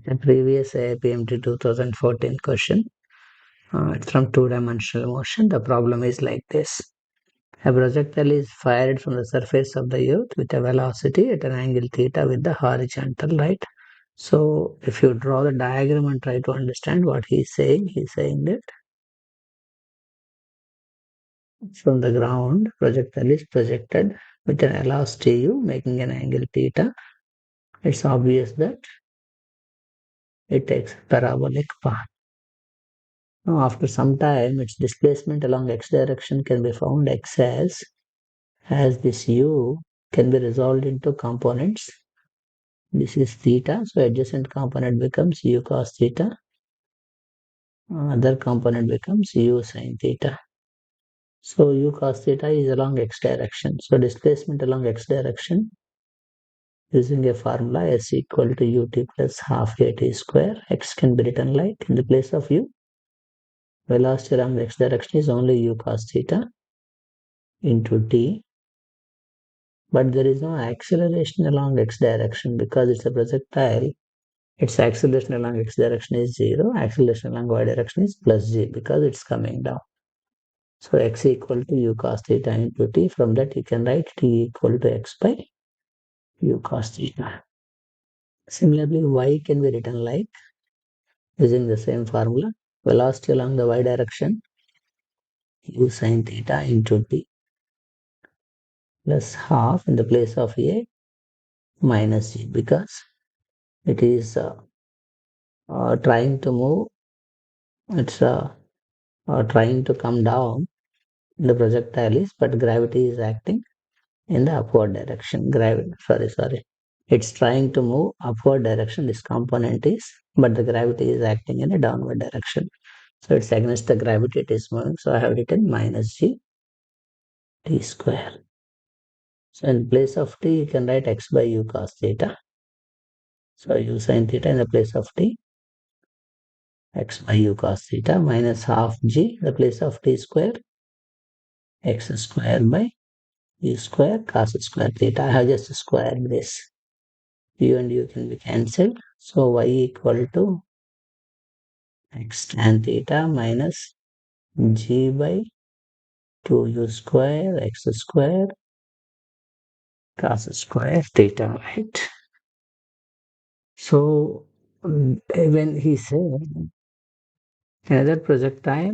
A previous AIPMT 2014 question. It's from two-dimensional motion. The problem is like this. A projectile is fired from the surface of the earth with a velocity at an angle theta with the horizontal, right? So if you draw the diagram and try to understand what he's saying that from the ground, projectile is projected with an velocity u making an angle theta. It's obvious that it takes a parabolic path. Now, after some time, its displacement along x direction can be found x as this u can be resolved into components. This is theta, so adjacent component becomes u cos theta. Other component becomes u sin theta. So u cos theta is along x direction. So displacement along x direction using a formula s equal to ut plus half at square. X can be written like in the place of u. Velocity along x direction is only u cos theta into t. But there is no acceleration along x direction because it's a projectile. Its acceleration along x direction is 0. Acceleration along y direction is plus g because it's coming down. So x equal to u cos theta into t. From that you can write t equal to x by u cos theta. Similarly, y can be written like using the same formula. Velocity along the y direction u sin theta into t plus half in the place of a minus g because it is trying to move. It's trying to come down. The projectile is, but gravity is acting in the upward direction. Sorry. It's trying to move upward direction. This component is, but the gravity is acting in a downward direction. So it's against the gravity it is moving. So I have written minus g t square. So in place of t, you can write x by u cos theta. So u sin theta in the place of t, x by u cos theta minus half g, the place of t square, x square by u square cos square theta. I have just squared this. U and u can be cancelled. So y equal to x tan theta minus g by 2u square x square cos square theta, right? So when he said another projectile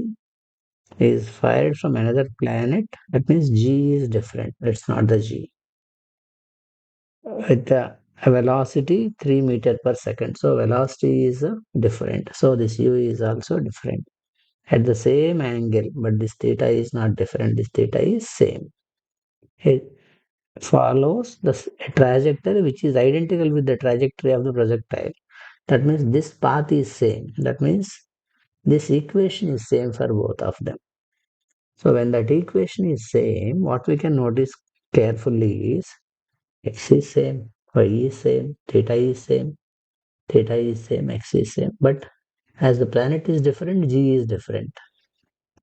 is fired from another planet, that means g is different. It's not the g. With a velocity 3 meter per second. So velocity is different. So this u is also different. At the same angle, but this theta is not different. This theta is same. It follows the trajectory which is identical with the trajectory of the projectile. That means this path is same. That means this equation is same for both of them. So when that equation is same, what we can notice carefully is x is same, y is same, theta is same, x is same. But as the planet is different, g is different.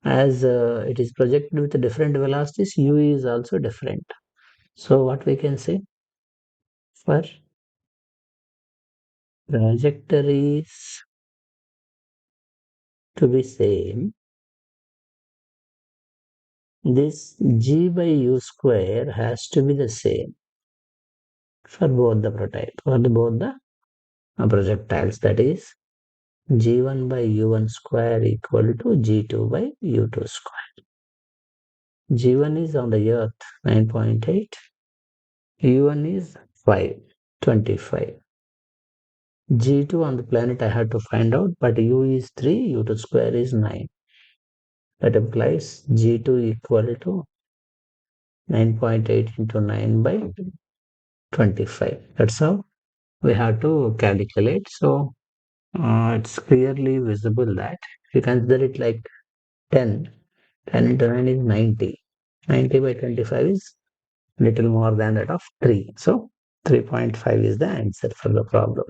As it is projected with different velocities, u is also different. So what we can say for trajectories to be same, this g by u square has to be the same for both the projectiles. That is g1 by u1 square equal to g2 by u2 square. g1 is on the earth 9.8, u1 is 5, 25. g2 on the planet I have to find out, but u is 3, u2 square is 9. That implies g2 equal to 9.8 into 9 by 25. That's how we have to calculate. So it's clearly visible that if you consider it like 10 into 9 is 90. 90 by 25 is little more than that of 3. So 3.5 is the answer for the problem.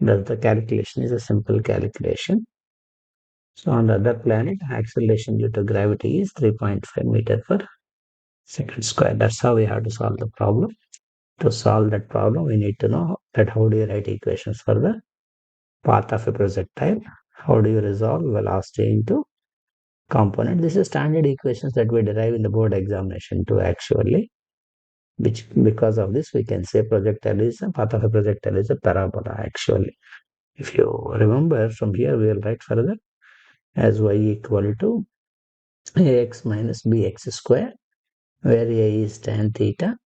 Thus the calculation is a simple calculation. So on the other planet, acceleration due to gravity is 3.5 meter per second square. That's how we have to solve the problem. To solve that problem, we need to know that how do you write equations for the path of a projectile. How do you resolve velocity into component? This is standard equations that we derive in the board examination too, actually. Which, because of this, we can say projectile is a path of a projectile is a parabola, actually. If you remember from here, we will write further as y equal to ax minus bx square, where a is tan theta,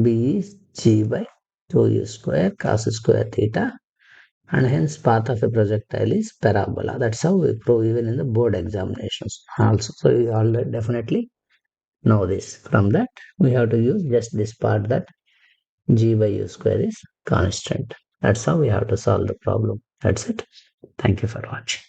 b is g by 2u square cos square theta, and hence path of a projectile is parabola. That's how we prove even in the board examinations also. So you all definitely know this. From that, we have to use just this part, that g by u square is constant. That's how we have to solve the problem. That's it. Thank you for watching.